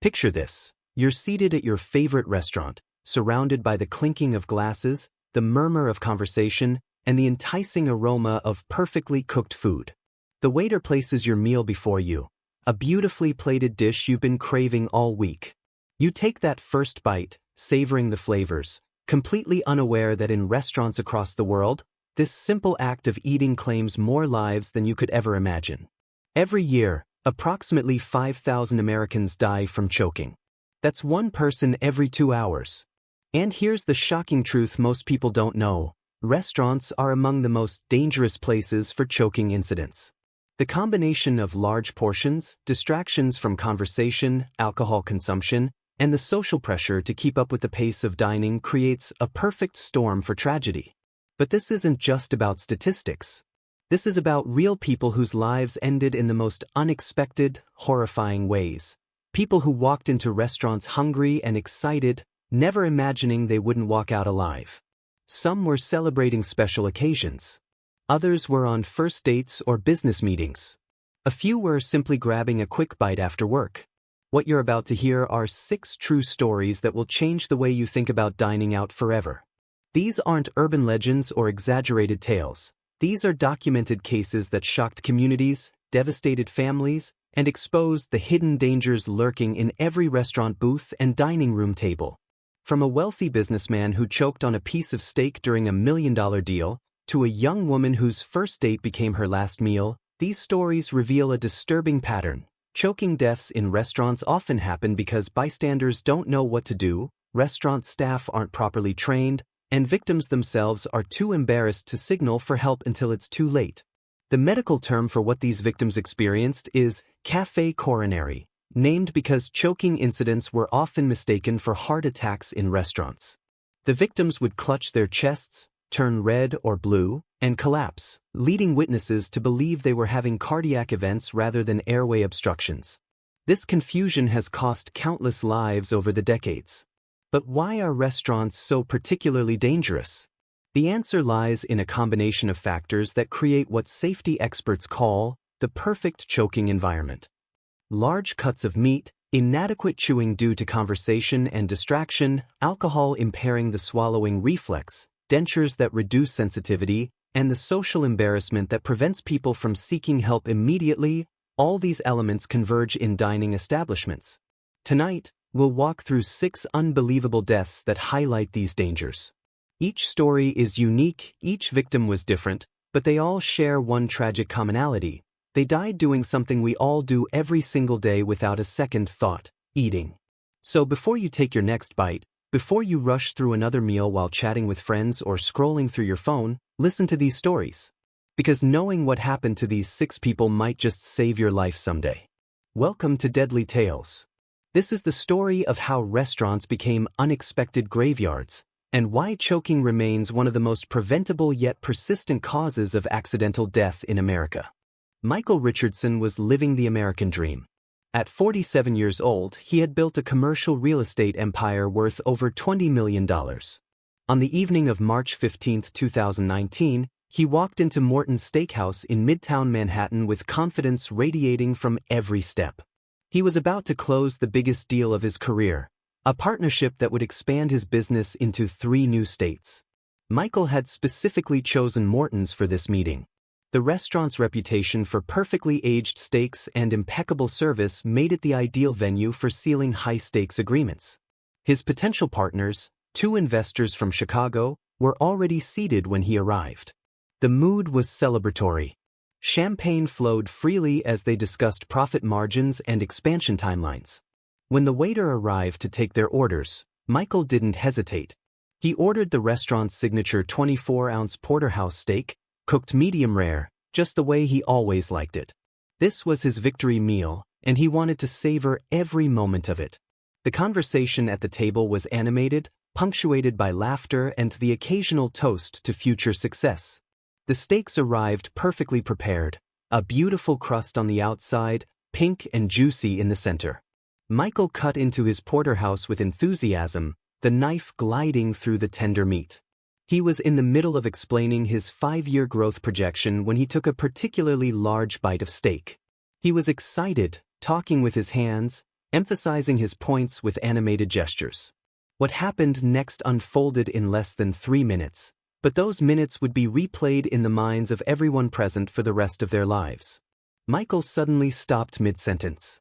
Picture this. You're seated at your favorite restaurant, surrounded by the clinking of glasses, the murmur of conversation, and the enticing aroma of perfectly cooked food. The waiter places your meal before you, a beautifully plated dish you've been craving all week. You take that first bite, savoring the flavors, completely unaware that in restaurants across the world, this simple act of eating claims more lives than you could ever imagine. Every year, approximately 5,000 Americans die from choking. That's one person every 2 hours. And here's the shocking truth most people don't know. Restaurants are among the most dangerous places for choking incidents. The combination of large portions, distractions from conversation, alcohol consumption, and the social pressure to keep up with the pace of dining creates a perfect storm for tragedy. But this isn't just about statistics. This is about real people whose lives ended in the most unexpected, horrifying ways. People who walked into restaurants hungry and excited, never imagining they wouldn't walk out alive. Some were celebrating special occasions. Others were on first dates or business meetings. A few were simply grabbing a quick bite after work. What you're about to hear are 6 true stories that will change the way you think about dining out forever. These aren't urban legends or exaggerated tales. These are documented cases that shocked communities, devastated families, and exposed the hidden dangers lurking in every restaurant booth and dining room table. From a wealthy businessman who choked on a piece of steak during a $1 million deal, to a young woman whose first date became her last meal, these stories reveal a disturbing pattern. Choking deaths in restaurants often happen because bystanders don't know what to do, restaurant staff aren't properly trained, and victims themselves are too embarrassed to signal for help until it's too late. The medical term for what these victims experienced is café coronary, named because choking incidents were often mistaken for heart attacks in restaurants. The victims would clutch their chests, turn red or blue, and collapse, leading witnesses to believe they were having cardiac events rather than airway obstructions. This confusion has cost countless lives over the decades. But why are restaurants so particularly dangerous? The answer lies in a combination of factors that create what safety experts call the perfect choking environment. Large cuts of meat, inadequate chewing due to conversation and distraction, alcohol impairing the swallowing reflex, dentures that reduce sensitivity, and the social embarrassment that prevents people from seeking help immediately, all these elements converge in dining establishments. Tonight, we'll walk through 6 unbelievable deaths that highlight these dangers. Each story is unique, each victim was different, but they all share one tragic commonality. They died doing something we all do every single day without a second thought: eating. So before you take your next bite, before you rush through another meal while chatting with friends or scrolling through your phone, listen to these stories. Because knowing what happened to these 6 people might just save your life someday. Welcome to Deadly Tales. This is the story of how restaurants became unexpected graveyards, and why choking remains one of the most preventable yet persistent causes of accidental death in America. Michael Richardson was living the American dream. At 47 years old, he had built a commercial real estate empire worth over $20 million. On the evening of March 15, 2019, he walked into Morton's Steakhouse in Midtown Manhattan with confidence radiating from every step. He was about to close the biggest deal of his career, a partnership that would expand his business into 3 new states. Michael had specifically chosen Morton's for this meeting. The restaurant's reputation for perfectly aged steaks and impeccable service made it the ideal venue for sealing high-stakes agreements. His potential partners, 2 investors from Chicago, were already seated when he arrived. The mood was celebratory. Champagne flowed freely as they discussed profit margins and expansion timelines. When the waiter arrived to take their orders, Michael didn't hesitate. He ordered the restaurant's signature 24-ounce porterhouse steak, cooked medium rare, just the way he always liked it. This was his victory meal, and he wanted to savor every moment of it. The conversation at the table was animated, punctuated by laughter and the occasional toast to future success. The steaks arrived perfectly prepared, a beautiful crust on the outside, pink and juicy in the center. Michael cut into his porterhouse with enthusiasm, the knife gliding through the tender meat. He was in the middle of explaining his 5-year growth projection when he took a particularly large bite of steak. He was excited, talking with his hands, emphasizing his points with animated gestures. What happened next unfolded in less than 3 minutes, but those minutes would be replayed in the minds of everyone present for the rest of their lives. Michael suddenly stopped mid-sentence.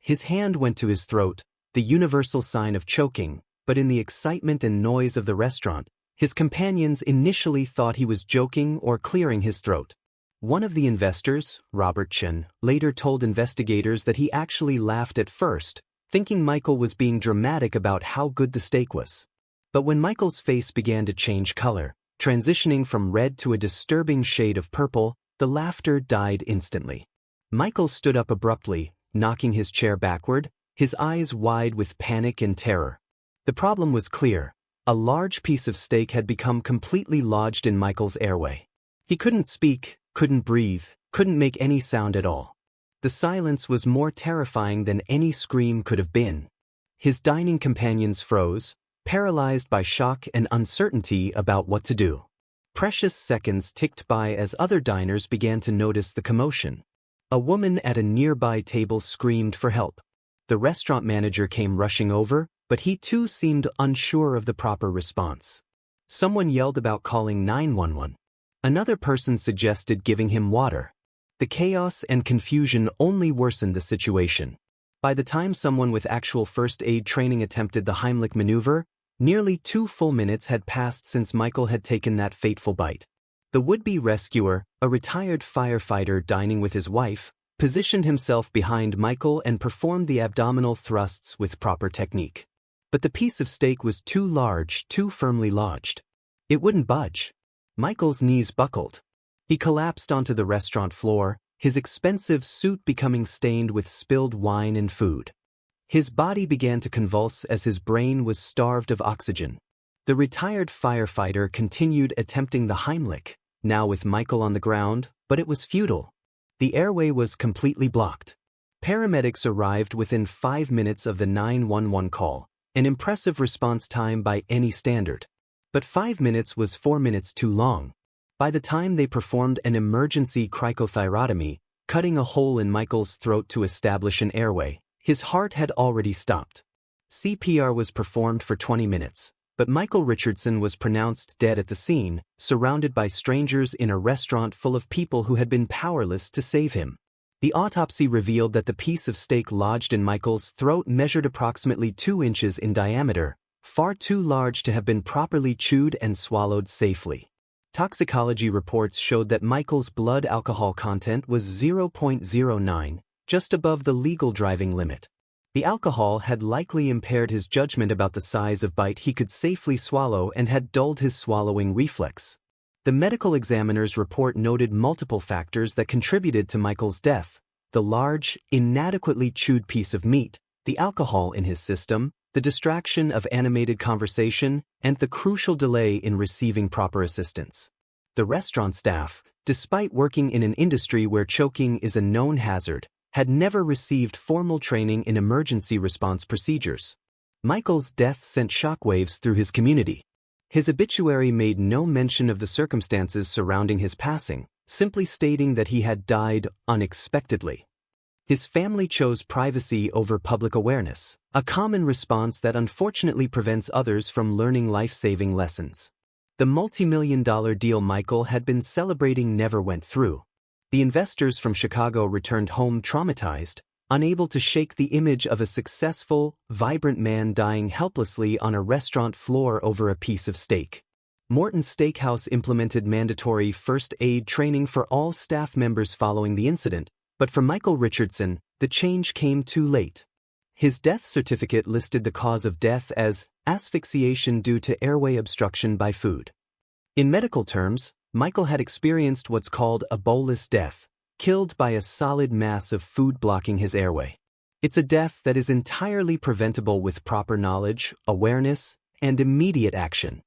His hand went to his throat, the universal sign of choking, but in the excitement and noise of the restaurant, his companions initially thought he was joking or clearing his throat. One of the investors, Robert Chen, later told investigators that he actually laughed at first, thinking Michael was being dramatic about how good the steak was. But when Michael's face began to change color, transitioning from red to a disturbing shade of purple, the laughter died instantly. Michael stood up abruptly, knocking his chair backward, his eyes wide with panic and terror. The problem was clear. A large piece of steak had become completely lodged in Michael's airway. He couldn't speak, couldn't breathe, couldn't make any sound at all. The silence was more terrifying than any scream could have been. His dining companions froze, paralyzed by shock and uncertainty about what to do. Precious seconds ticked by as other diners began to notice the commotion. A woman at a nearby table screamed for help. The restaurant manager came rushing over, but he too seemed unsure of the proper response. Someone yelled about calling 911. Another person suggested giving him water. The chaos and confusion only worsened the situation. By the time someone with actual first aid training attempted the Heimlich maneuver, nearly 2 full minutes had passed since Michael had taken that fateful bite. The would-be rescuer, a retired firefighter dining with his wife, positioned himself behind Michael and performed the abdominal thrusts with proper technique. But the piece of steak was too large, too firmly lodged. It wouldn't budge. Michael's knees buckled. He collapsed onto the restaurant floor, his expensive suit becoming stained with spilled wine and food. His body began to convulse as his brain was starved of oxygen. The retired firefighter continued attempting the Heimlich, now with Michael on the ground, but it was futile. The airway was completely blocked. Paramedics arrived within 5 minutes of the 911 call, an impressive response time by any standard. But 5 minutes was 4 minutes too long. By the time they performed an emergency cricothyrotomy, cutting a hole in Michael's throat to establish an airway, his heart had already stopped. CPR was performed for 20 minutes, but Michael Richardson was pronounced dead at the scene, surrounded by strangers in a restaurant full of people who had been powerless to save him. The autopsy revealed that the piece of steak lodged in Michael's throat measured approximately 2 inches in diameter, far too large to have been properly chewed and swallowed safely. Toxicology reports showed that Michael's blood alcohol content was 0.09, just above the legal driving limit. The alcohol had likely impaired his judgment about the size of bite he could safely swallow and had dulled his swallowing reflex. The medical examiner's report noted multiple factors that contributed to Michael's death: the large, inadequately chewed piece of meat, the alcohol in his system, the distraction of animated conversation, and the crucial delay in receiving proper assistance. The restaurant staff, despite working in an industry where choking is a known hazard, had never received formal training in emergency response procedures. Michael's death sent shockwaves through his community. His obituary made no mention of the circumstances surrounding his passing, simply stating that he had died unexpectedly. His family chose privacy over public awareness, a common response that unfortunately prevents others from learning life-saving lessons. The multi-million-dollar deal Michael had been celebrating never went through. The investors from Chicago returned home traumatized, unable to shake the image of a successful, vibrant man dying helplessly on a restaurant floor over a piece of steak. Morton's Steakhouse implemented mandatory first aid training for all staff members following the incident, but for Michael Richardson, the change came too late. His death certificate listed the cause of death as asphyxiation due to airway obstruction by food. In medical terms, Michael had experienced what's called a bolus death, killed by a solid mass of food blocking his airway. It's a death that is entirely preventable with proper knowledge, awareness, and immediate action.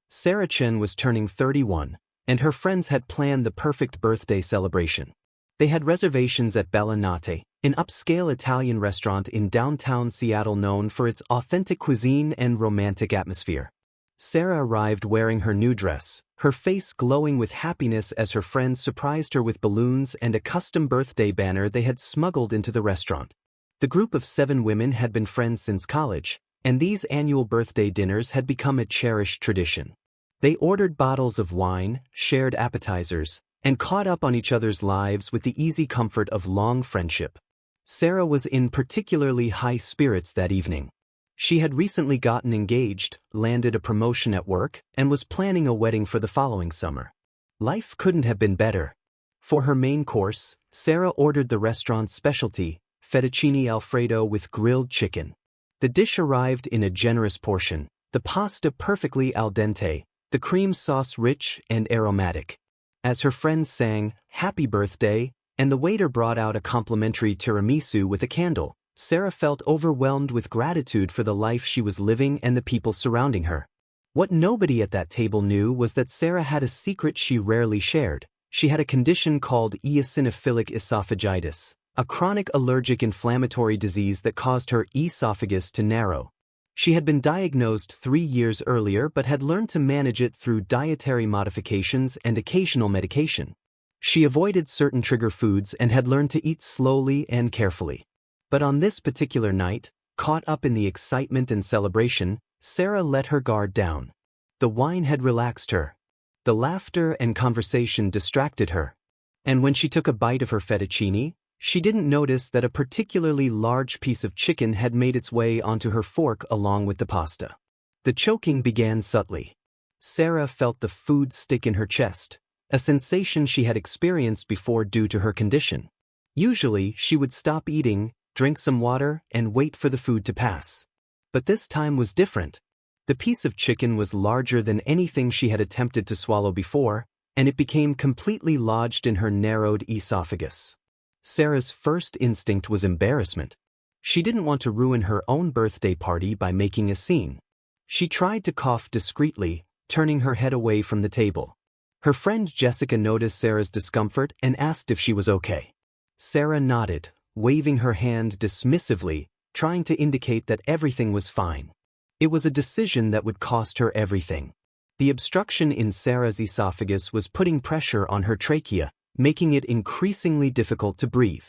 Sarah Chen was turning 31, and her friends had planned the perfect birthday celebration. They had reservations at Bella Notte, an upscale Italian restaurant in downtown Seattle known for its authentic cuisine and romantic atmosphere. Sarah arrived wearing her new dress, her face glowing with happiness as her friends surprised her with balloons and a custom birthday banner they had smuggled into the restaurant. The group of 7 women had been friends since college, and these annual birthday dinners had become a cherished tradition. They ordered bottles of wine, shared appetizers, and caught up on each other's lives with the easy comfort of long friendship. Sarah was in particularly high spirits that evening. She had recently gotten engaged, landed a promotion at work, and was planning a wedding for the following summer. Life couldn't have been better. For her main course, Sarah ordered the restaurant's specialty, fettuccine alfredo with grilled chicken. The dish arrived in a generous portion, the pasta perfectly al dente, the cream sauce rich and aromatic. As her friends sang, "Happy Birthday," and the waiter brought out a complimentary tiramisu with a candle, Sarah felt overwhelmed with gratitude for the life she was living and the people surrounding her. What nobody at that table knew was that Sarah had a secret she rarely shared. She had a condition called eosinophilic esophagitis, a chronic allergic inflammatory disease that caused her esophagus to narrow. She had been diagnosed 3 years earlier but had learned to manage it through dietary modifications and occasional medication. She avoided certain trigger foods and had learned to eat slowly and carefully. But on this particular night, caught up in the excitement and celebration, Sarah let her guard down. The wine had relaxed her. The laughter and conversation distracted her. And when she took a bite of her fettuccine, she didn't notice that a particularly large piece of chicken had made its way onto her fork along with the pasta. The choking began subtly. Sarah felt the food stick in her chest, a sensation she had experienced before due to her condition. Usually, she would stop eating, drink some water, and wait for the food to pass. But this time was different. The piece of chicken was larger than anything she had attempted to swallow before, and it became completely lodged in her narrowed esophagus. Sarah's first instinct was embarrassment. She didn't want to ruin her own birthday party by making a scene. She tried to cough discreetly, turning her head away from the table. Her friend Jessica noticed Sarah's discomfort and asked if she was okay. Sarah nodded, waving her hand dismissively, trying to indicate that everything was fine. It was a decision that would cost her everything. The obstruction in Sarah's esophagus was putting pressure on her trachea, making it increasingly difficult to breathe.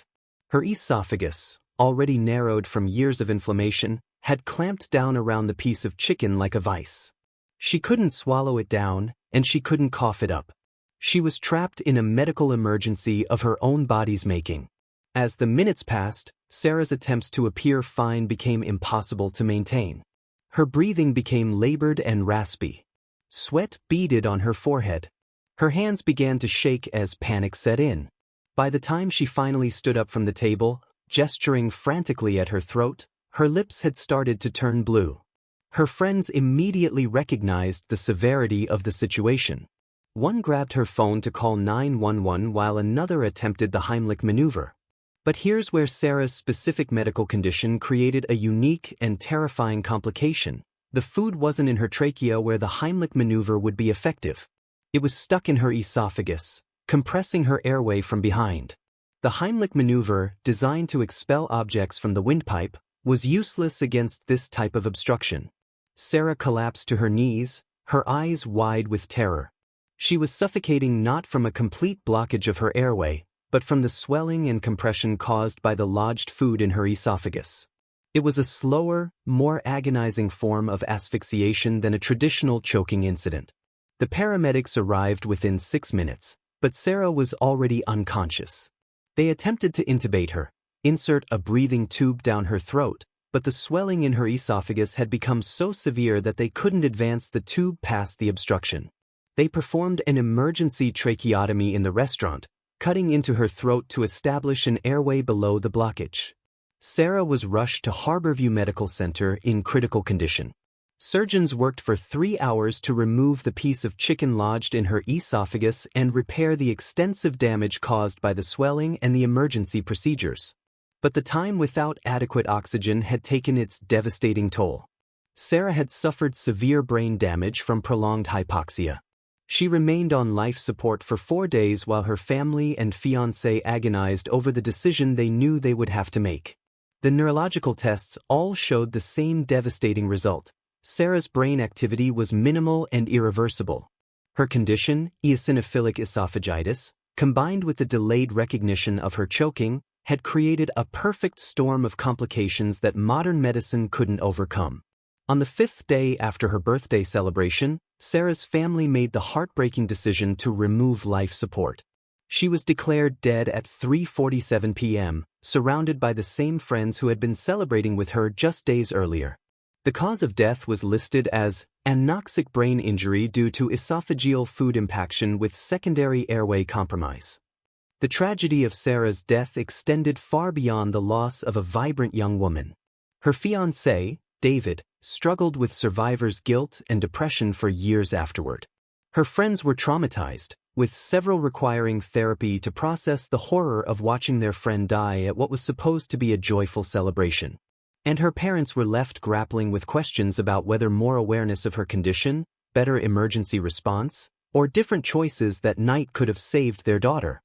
Her esophagus, already narrowed from years of inflammation, had clamped down around the piece of chicken like a vice. She couldn't swallow it down, and she couldn't cough it up. She was trapped in a medical emergency of her own body's making. As the minutes passed, Sarah's attempts to appear fine became impossible to maintain. Her breathing became labored and raspy. Sweat beaded on her forehead. Her hands began to shake as panic set in. By the time she finally stood up from the table, gesturing frantically at her throat, her lips had started to turn blue. Her friends immediately recognized the severity of the situation. One grabbed her phone to call 911 while another attempted the Heimlich maneuver. But here's where Sarah's specific medical condition created a unique and terrifying complication. The food wasn't in her trachea where the Heimlich maneuver would be effective. It was stuck in her esophagus, compressing her airway from behind. The Heimlich maneuver, designed to expel objects from the windpipe, was useless against this type of obstruction. Sarah collapsed to her knees, her eyes wide with terror. She was suffocating not from a complete blockage of her airway, but from the swelling and compression caused by the lodged food in her esophagus. It was a slower, more agonizing form of asphyxiation than a traditional choking incident. The paramedics arrived within 6 minutes, but Sarah was already unconscious. They attempted to intubate her, insert a breathing tube down her throat, but the swelling in her esophagus had become so severe that they couldn't advance the tube past the obstruction. They performed an emergency tracheotomy in the restaurant, cutting into her throat to establish an airway below the blockage. Sarah was rushed to Harborview Medical Center in critical condition. Surgeons worked for 3 hours to remove the piece of chicken lodged in her esophagus and repair the extensive damage caused by the swelling and the emergency procedures. But the time without adequate oxygen had taken its devastating toll. Sarah had suffered severe brain damage from prolonged hypoxia. She remained on life support for 4 days while her family and fiancé agonized over the decision they knew they would have to make. The neurological tests all showed the same devastating result. Sarah's brain activity was minimal and irreversible. Her condition, eosinophilic esophagitis, combined with the delayed recognition of her choking, had created a perfect storm of complications that modern medicine couldn't overcome. On the 5th day after her birthday celebration, Sarah's family made the heartbreaking decision to remove life support. She was declared dead at 3:47 p.m., surrounded by the same friends who had been celebrating with her just days earlier. The cause of death was listed as anoxic brain injury due to esophageal food impaction with secondary airway compromise. The tragedy of Sarah's death extended far beyond the loss of a vibrant young woman. Her fiancé, David, struggled with survivor's guilt and depression for years afterward. Her friends were traumatized, with several requiring therapy to process the horror of watching their friend die at what was supposed to be a joyful celebration. And her parents were left grappling with questions about whether more awareness of her condition, better emergency response, or different choices that night could have saved their daughter.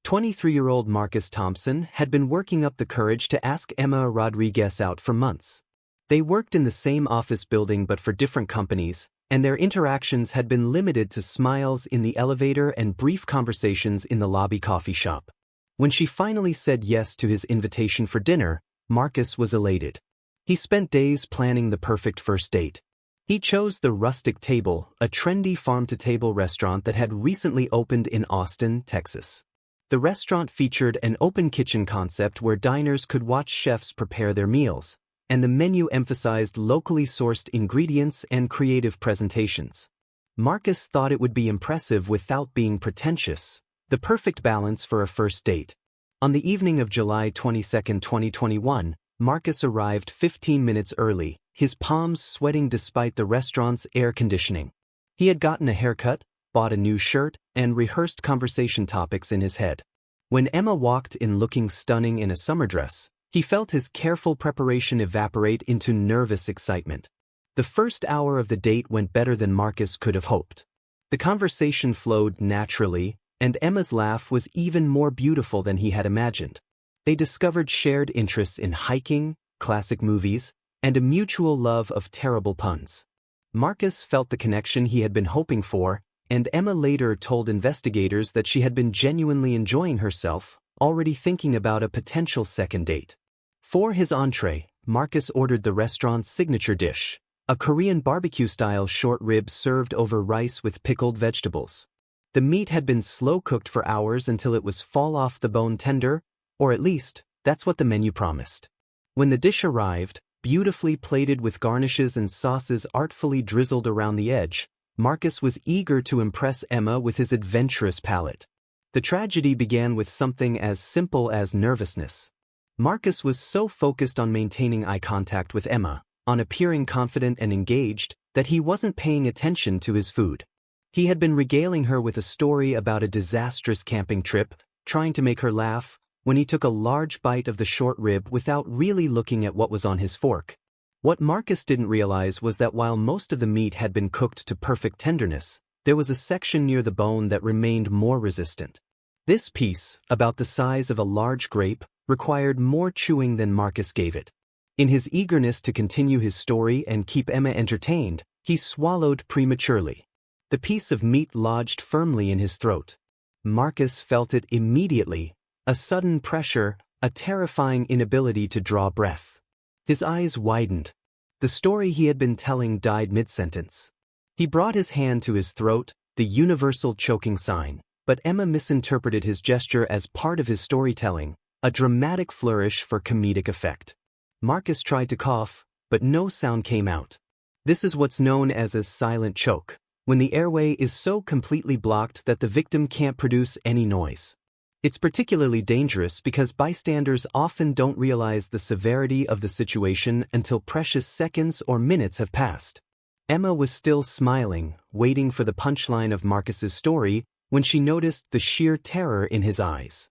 23-year-old Marcus Thompson had been working up the courage to ask Emma Rodriguez out for months. They worked in the same office building but for different companies, and their interactions had been limited to smiles in the elevator and brief conversations in the lobby coffee shop. When she finally said yes to his invitation for dinner, Marcus was elated. He spent days planning the perfect first date. He chose the Rustic Table, a trendy farm-to-table restaurant that had recently opened in Austin, Texas. The restaurant featured an open kitchen concept where diners could watch chefs prepare their meals, and the menu emphasized locally sourced ingredients and creative presentations. Marcus thought it would be impressive without being pretentious, the perfect balance for a first date. On the evening of July 22, 2021, Marcus arrived 15 minutes early, his palms sweating despite the restaurant's air conditioning. He had gotten a haircut, bought a new shirt, and rehearsed conversation topics in his head. When Emma walked in looking stunning in a summer dress, he felt his careful preparation evaporate into nervous excitement. The first hour of the date went better than Marcus could have hoped. The conversation flowed naturally, and Emma's laugh was even more beautiful than he had imagined. They discovered shared interests in hiking, classic movies, and a mutual love of terrible puns. Marcus felt the connection he had been hoping for, and Emma later told investigators that she had been genuinely enjoying herself, already thinking about a potential second date. For his entree, Marcus ordered the restaurant's signature dish, a Korean barbecue-style short rib served over rice with pickled vegetables. The meat had been slow-cooked for hours until it was fall-off-the-bone tender, or at least, that's what the menu promised. When the dish arrived, beautifully plated with garnishes and sauces artfully drizzled around the edge, Marcus was eager to impress Emma with his adventurous palate. The tragedy began with something as simple as nervousness. Marcus was so focused on maintaining eye contact with Emma, on appearing confident and engaged, that he wasn't paying attention to his food. He had been regaling her with a story about a disastrous camping trip, trying to make her laugh, when he took a large bite of the short rib without really looking at what was on his fork. What Marcus didn't realize was that while most of the meat had been cooked to perfect tenderness, there was a section near the bone that remained more resistant. This piece, about the size of a large grape, required more chewing than Marcus gave it. In his eagerness to continue his story and keep Emma entertained, he swallowed prematurely. The piece of meat lodged firmly in his throat. Marcus felt it immediately, a sudden pressure, a terrifying inability to draw breath. His eyes widened. The story he had been telling died mid-sentence. He brought his hand to his throat, the universal choking sign, but Emma misinterpreted his gesture as part of his storytelling, a dramatic flourish for comedic effect. Marcus tried to cough, but no sound came out. This is what's known as a silent choke, when the airway is so completely blocked that the victim can't produce any noise. It's particularly dangerous because bystanders often don't realize the severity of the situation until precious seconds or minutes have passed. Emma was still smiling, waiting for the punchline of Marcus's story, when she noticed the sheer terror in his eyes.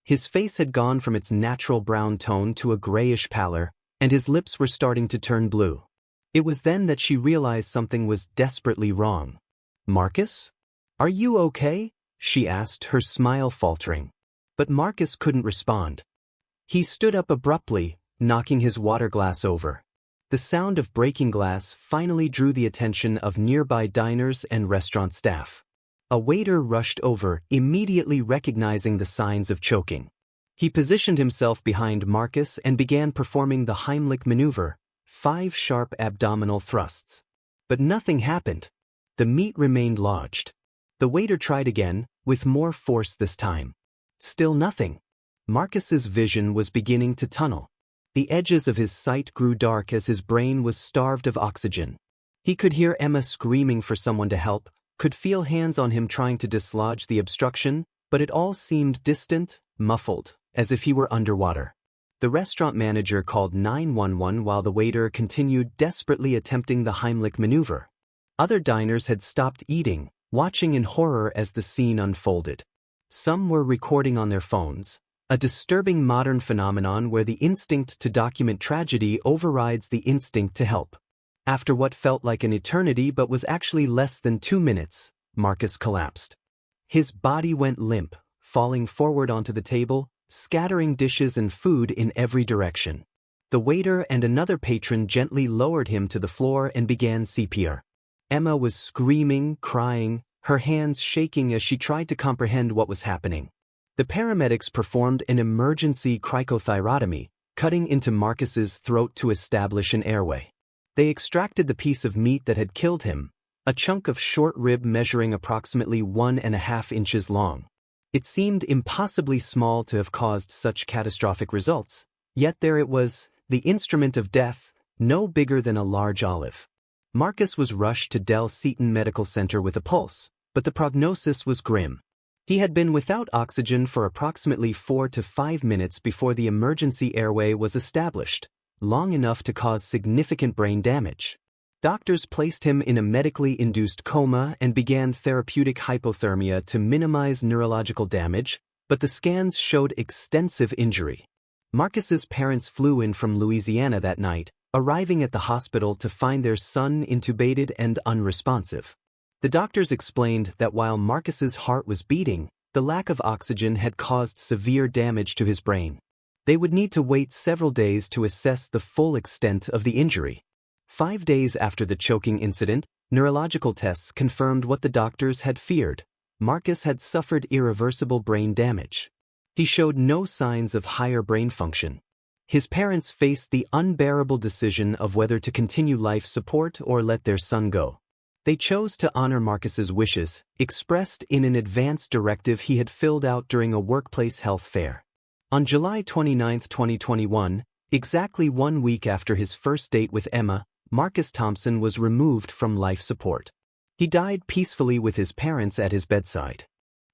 His face had gone from its natural brown tone to a grayish pallor, and his lips were starting to turn blue. It was then that she realized something was desperately wrong. "Marcus? Are you okay?" she asked, her smile faltering. But Marcus couldn't respond. He stood up abruptly, knocking his water glass over. The sound of breaking glass finally drew the attention of nearby diners and restaurant staff. A waiter rushed over, immediately recognizing the signs of choking. He positioned himself behind Marcus and began performing the Heimlich maneuver, 5 sharp abdominal thrusts. But nothing happened. The meat remained lodged. The waiter tried again, with more force this time. Still nothing. Marcus's vision was beginning to tunnel. The edges of his sight grew dark as his brain was starved of oxygen. He could hear Emma screaming for someone to help, could feel hands on him trying to dislodge the obstruction, but it all seemed distant, muffled, as if he were underwater. The restaurant manager called 911 while the waiter continued desperately attempting the Heimlich maneuver. Other diners had stopped eating, watching in horror as the scene unfolded. Some were recording on their phones, a disturbing modern phenomenon where the instinct to document tragedy overrides the instinct to help. After what felt like an eternity but was actually less than 2 minutes, Marcus collapsed. His body went limp, falling forward onto the table, scattering dishes and food in every direction. The waiter and another patron gently lowered him to the floor and began CPR. Emma was screaming, crying, her hands shaking as she tried to comprehend what was happening. The paramedics performed an emergency cricothyrotomy, cutting into Marcus's throat to establish an airway. They extracted the piece of meat that had killed him, a chunk of short rib measuring approximately 1.5 inches long. It seemed impossibly small to have caused such catastrophic results, yet there it was, the instrument of death, no bigger than a large olive. Marcus was rushed to Del Seaton Medical Center with a pulse, but the prognosis was grim. He had been without oxygen for approximately 4 to 5 minutes before the emergency airway was established, long enough to cause significant brain damage. Doctors placed him in a medically induced coma and began therapeutic hypothermia to minimize neurological damage, but the scans showed extensive injury. Marcus's parents flew in from Louisiana that night, arriving at the hospital to find their son intubated and unresponsive. The doctors explained that while Marcus's heart was beating, the lack of oxygen had caused severe damage to his brain. They would need to wait several days to assess the full extent of the injury. 5 days after the choking incident, neurological tests confirmed what the doctors had feared. Marcus had suffered irreversible brain damage. He showed no signs of higher brain function. His parents faced the unbearable decision of whether to continue life support or let their son go. They chose to honor Marcus's wishes, expressed in an advance directive he had filled out during a workplace health fair. On July 29, 2021, exactly 1 week after his first date with Emma, Marcus Thompson was removed from life support. He died peacefully with his parents at his bedside.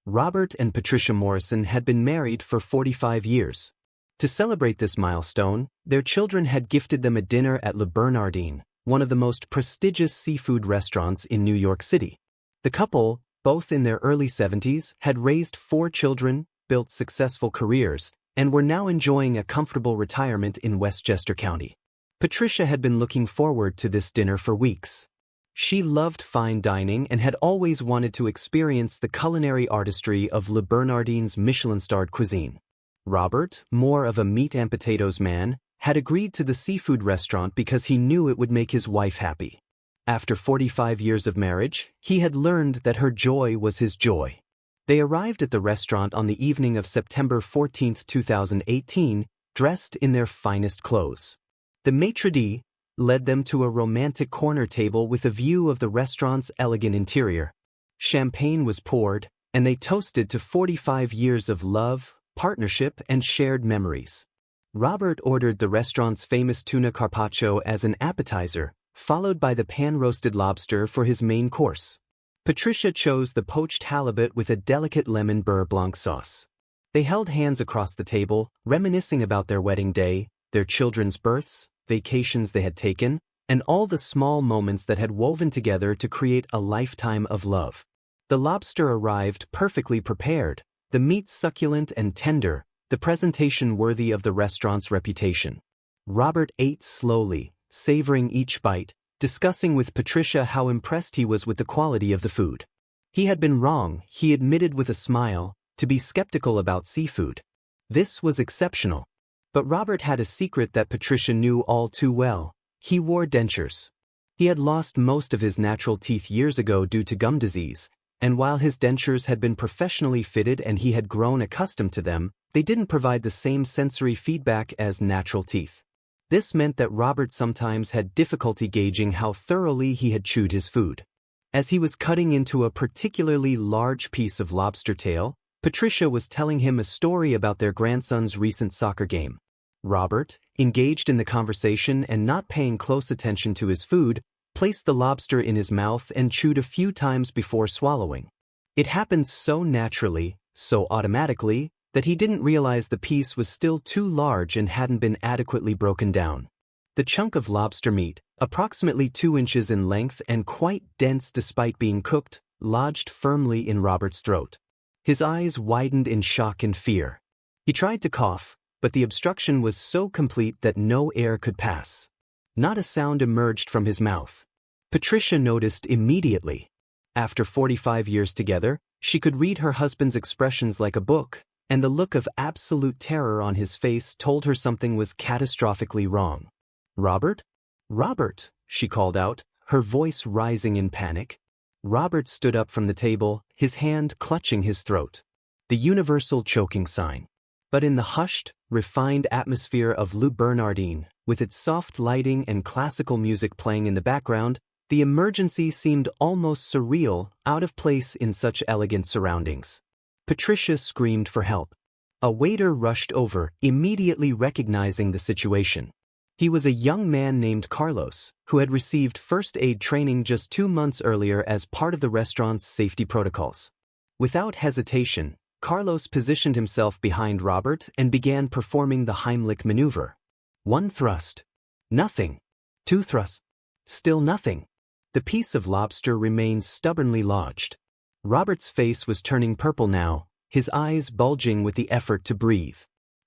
Robert and Patricia Morrison had been married for 45 years. To celebrate this milestone, their children had gifted them a dinner at Le Bernardin, one of the most prestigious seafood restaurants in New York City. The couple, both in their early 70s, had raised 4 children, built successful careers, and were now enjoying a comfortable retirement in Westchester County. Patricia had been looking forward to this dinner for weeks. She loved fine dining and had always wanted to experience the culinary artistry of Le Bernardin's Michelin-starred cuisine. Robert, more of a meat and potatoes man, had agreed to the seafood restaurant because he knew it would make his wife happy. After 45 years of marriage, he had learned that her joy was his joy. They arrived at the restaurant on the evening of September 14, 2018, dressed in their finest clothes. The maitre d' led them to a romantic corner table with a view of the restaurant's elegant interior. Champagne was poured, and they toasted to 45 years of love, partnership, and shared memories. Robert ordered the restaurant's famous tuna carpaccio as an appetizer, followed by the pan-roasted lobster for his main course. Patricia chose the poached halibut with a delicate lemon beurre blanc sauce. They held hands across the table, reminiscing about their wedding day, their children's births, vacations they had taken, and all the small moments that had woven together to create a lifetime of love. The lobster arrived perfectly prepared, the meat succulent and tender, the presentation worthy of the restaurant's reputation. Robert ate slowly, savoring each bite, discussing with Patricia how impressed he was with the quality of the food. He had been wrong, he admitted with a smile, to be skeptical about seafood. This was exceptional. But Robert had a secret that Patricia knew all too well. He wore dentures. He had lost most of his natural teeth years ago due to gum disease, and while his dentures had been professionally fitted and he had grown accustomed to them, they didn't provide the same sensory feedback as natural teeth. This meant that Robert sometimes had difficulty gauging how thoroughly he had chewed his food. As he was cutting into a particularly large piece of lobster tail, Patricia was telling him a story about their grandson's recent soccer game. Robert, engaged in the conversation and not paying close attention to his food, placed the lobster in his mouth and chewed a few times before swallowing. It happened so naturally, so automatically, that he didn't realize the piece was still too large and hadn't been adequately broken down. The chunk of lobster meat, approximately 2 inches in length and quite dense despite being cooked, lodged firmly in Robert's throat. His eyes widened in shock and fear. He tried to cough, but the obstruction was so complete that no air could pass. Not a sound emerged from his mouth. Patricia noticed immediately. After 45 years together, she could read her husband's expressions like a book, and the look of absolute terror on his face told her something was catastrophically wrong. "Robert? Robert," she called out, her voice rising in panic. Robert stood up from the table, his hand clutching his throat. The universal choking sign. But in the hushed, refined atmosphere of Le Bernardin, with its soft lighting and classical music playing in the background, the emergency seemed almost surreal, out of place in such elegant surroundings. Patricia screamed for help. A waiter rushed over, immediately recognizing the situation. He was a young man named Carlos, who had received first aid training just 2 months earlier as part of the restaurant's safety protocols. Without hesitation, Carlos positioned himself behind Robert and began performing the Heimlich maneuver. 1 thrust. Nothing. 2 thrusts. Still nothing. The piece of lobster remained stubbornly lodged. Robert's face was turning purple now, his eyes bulging with the effort to breathe.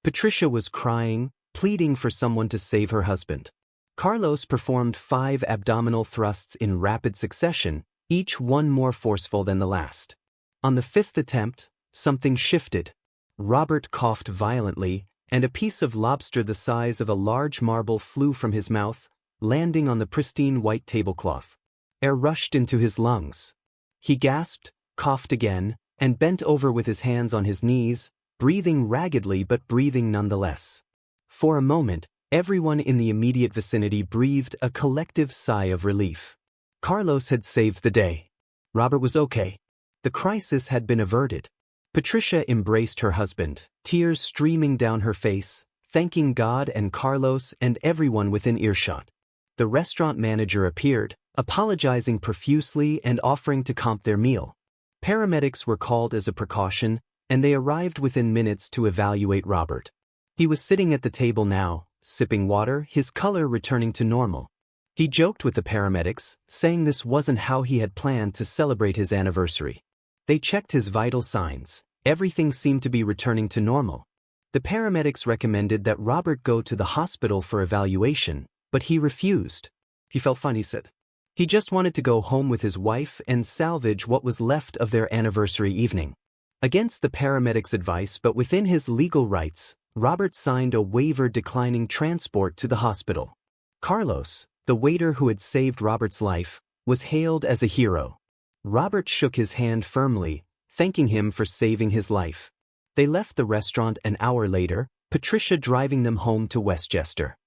Patricia was crying, pleading for someone to save her husband. Carlos performed 5 abdominal thrusts in rapid succession, each one more forceful than the last. On the 5th attempt, something shifted. Robert coughed violently, and a piece of lobster the size of a large marble flew from his mouth, landing on the pristine white tablecloth. Air rushed into his lungs. He gasped, coughed again, and bent over with his hands on his knees, breathing raggedly but breathing nonetheless. For a moment, everyone in the immediate vicinity breathed a collective sigh of relief. Carlos had saved the day. Robert was okay. The crisis had been averted. Patricia embraced her husband, tears streaming down her face, thanking God and Carlos and everyone within earshot. The restaurant manager appeared, apologizing profusely and offering to comp their meal. Paramedics were called as a precaution, and they arrived within minutes to evaluate Robert. He was sitting at the table now, sipping water, his color returning to normal. He joked with the paramedics, saying this wasn't how he had planned to celebrate his anniversary. They checked his vital signs. Everything seemed to be returning to normal. The paramedics recommended that Robert go to the hospital for evaluation, but he refused. He felt fine, he said. He just wanted to go home with his wife and salvage what was left of their anniversary evening. Against the paramedics' advice but within his legal rights, Robert signed a waiver declining transport to the hospital. Carlos, the waiter who had saved Robert's life, was hailed as a hero. Robert shook his hand firmly, thanking him for saving his life. They left the restaurant an hour later, Patricia driving them home to Westchester.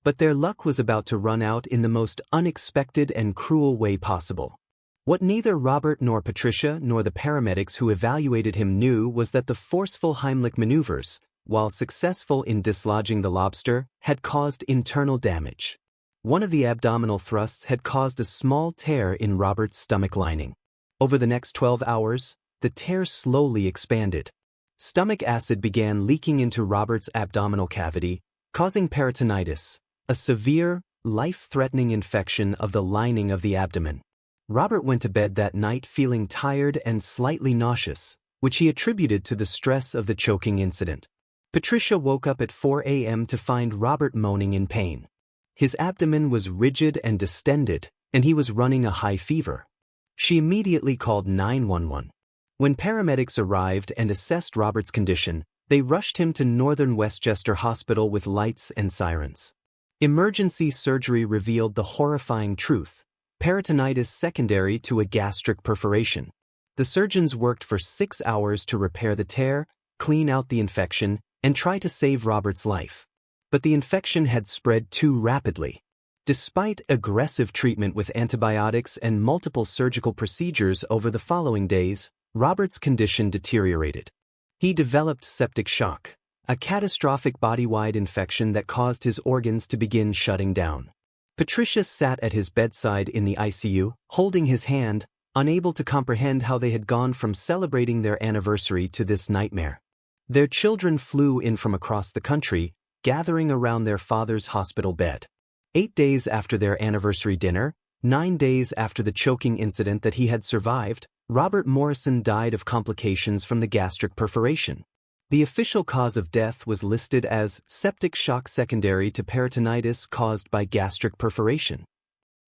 But their luck was about to run out in the most unexpected and cruel way possible. What neither Robert nor Patricia nor the paramedics who evaluated him knew was that the forceful Heimlich maneuvers, while successful in dislodging the lobster, had caused internal damage. One of the abdominal thrusts had caused a small tear in Robert's stomach lining. Over the next 12 hours, the tear slowly expanded. Stomach acid began leaking into Robert's abdominal cavity, causing peritonitis, a severe, life-threatening infection of the lining of the abdomen. Robert went to bed that night feeling tired and slightly nauseous, which he attributed to the stress of the choking incident. Patricia woke up at 4 a.m. to find Robert moaning in pain. His abdomen was rigid and distended, and he was running a high fever. She immediately called 911. When paramedics arrived and assessed Robert's condition, they rushed him to Northern Westchester Hospital with lights and sirens. Emergency surgery revealed the horrifying truth: peritonitis secondary to a gastric perforation. The surgeons worked for 6 hours to repair the tear, clean out the infection, and try to save Robert's life. But the infection had spread too rapidly. Despite aggressive treatment with antibiotics and multiple surgical procedures over the following days, Robert's condition deteriorated. He developed septic shock, a catastrophic body-wide infection that caused his organs to begin shutting down. Patricia sat at his bedside in the ICU, holding his hand, unable to comprehend how they had gone from celebrating their anniversary to this nightmare. Their children flew in from across the country, gathering around their father's hospital bed. 8 days after their anniversary dinner, 9 days after the choking incident that he had survived, Robert Morrison died of complications from the gastric perforation. The official cause of death was listed as septic shock secondary to peritonitis caused by gastric perforation.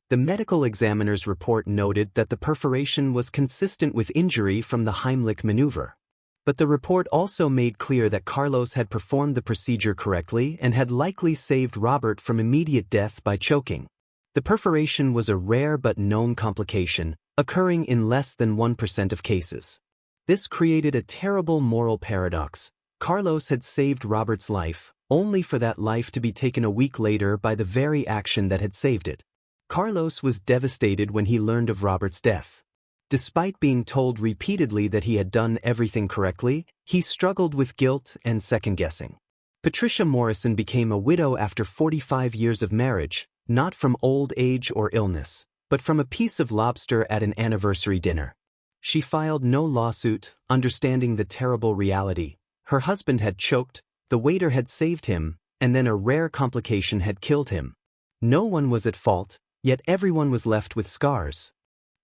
The medical examiner's report noted that the perforation was consistent with injury from the Heimlich maneuver. But the report also made clear that Carlos had performed the procedure correctly and had likely saved Robert from immediate death by choking. The perforation was a rare but known complication, occurring in less than 1% of cases. This created a terrible moral paradox. Carlos had saved Robert's life, only for that life to be taken a week later by the very action that had saved it. Carlos was devastated when he learned of Robert's death. Despite being told repeatedly that he had done everything correctly, he struggled with guilt and second-guessing. Patricia Morrison became a widow after 45 years of marriage, not from old age or illness, but from a piece of lobster at an anniversary dinner. She filed no lawsuit, understanding the terrible reality. Her husband had choked, the waiter had saved him, and then a rare complication had killed him. No one was at fault, yet everyone was left with scars.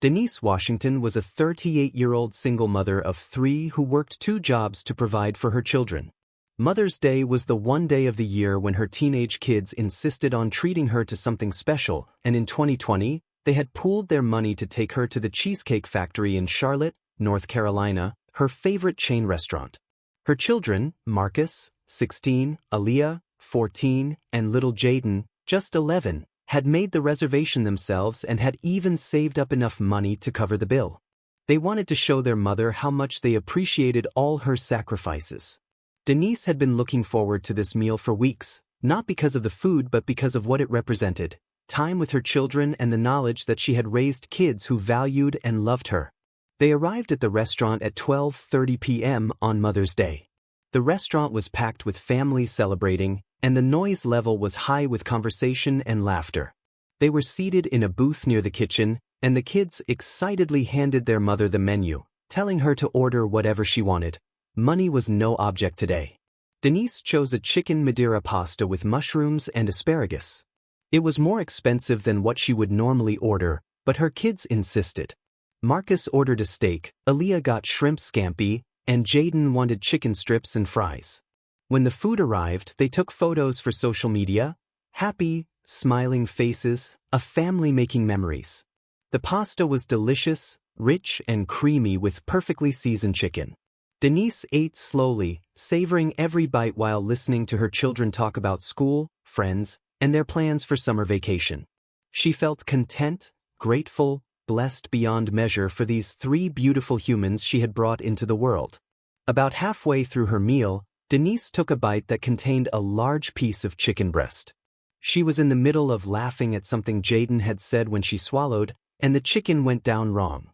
Denise Washington was a 38-year-old single mother of 3 who worked 2 jobs to provide for her children. Mother's Day was the one day of the year when her teenage kids insisted on treating her to something special, and in 2020, they had pooled their money to take her to the Cheesecake Factory in Charlotte, North Carolina, her favorite chain restaurant. Her children, Marcus, 16, Aaliyah, 14, and little Jaden, just 11, had made the reservation themselves and had even saved up enough money to cover the bill. They wanted to show their mother how much they appreciated all her sacrifices. Denise had been looking forward to this meal for weeks, not because of the food but because of what it represented: time with her children and the knowledge that she had raised kids who valued and loved her. They arrived at the restaurant at 12:30 p.m. on Mother's Day. The restaurant was packed with families celebrating, and the noise level was high with conversation and laughter. They were seated in a booth near the kitchen, and the kids excitedly handed their mother the menu, telling her to order whatever she wanted. Money was no object today. Denise chose a chicken Madeira pasta with mushrooms and asparagus. It was more expensive than what she would normally order, but her kids insisted. Marcus ordered a steak, Aaliyah got shrimp scampi, and Jaden wanted chicken strips and fries. When the food arrived, they took photos for social media. Happy, smiling faces, a family making memories. The pasta was delicious, rich and creamy with perfectly seasoned chicken. Denise ate slowly, savoring every bite while listening to her children talk about school, friends, and their plans for summer vacation. She felt content, grateful, blessed beyond measure for these 3 beautiful humans she had brought into the world. About halfway through her meal, Denise took a bite that contained a large piece of chicken breast. She was in the middle of laughing at something Jaden had said when she swallowed, and the chicken went down wrong.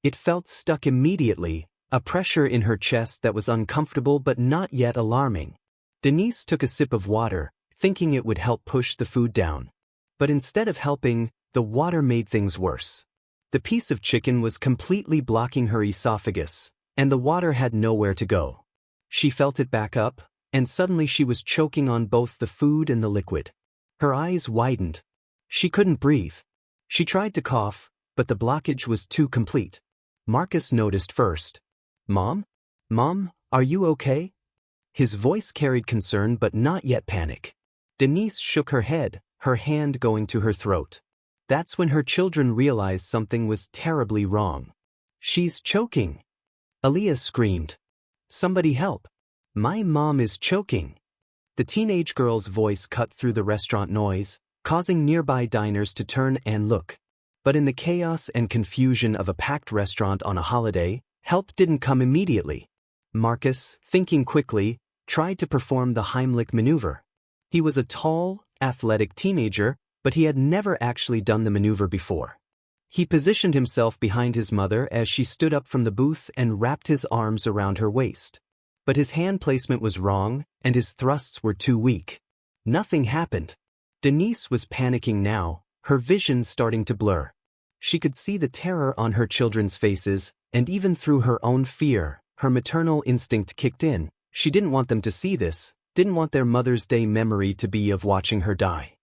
It felt stuck immediately, a pressure in her chest that was uncomfortable but not yet alarming. Denise took a sip of water, thinking it would help push the food down. But instead of helping, the water made things worse. The piece of chicken was completely blocking her esophagus, and the water had nowhere to go. She felt it back up, and suddenly she was choking on both the food and the liquid. Her eyes widened. She couldn't breathe. She tried to cough, but the blockage was too complete. Marcus noticed first. "Mom? Mom, are you okay?" His voice carried concern but not yet panic. Denise shook her head, her hand going to her throat. That's when her children realized something was terribly wrong. "She's choking!" Aaliyah screamed. "Somebody help! My mom is choking!" The teenage girl's voice cut through the restaurant noise, causing nearby diners to turn and look. But in the chaos and confusion of a packed restaurant on a holiday, help didn't come immediately. Marcus, thinking quickly, tried to perform the Heimlich maneuver. He was a tall, athletic teenager, but he had never actually done the maneuver before. He positioned himself behind his mother as she stood up from the booth and wrapped his arms around her waist. But his hand placement was wrong, and his thrusts were too weak. Nothing happened. Denise was panicking now, her vision starting to blur. She could see the terror on her children's faces, and even through her own fear, her maternal instinct kicked in. She didn't want them to see this, didn't want their Mother's Day memory to be of watching her die.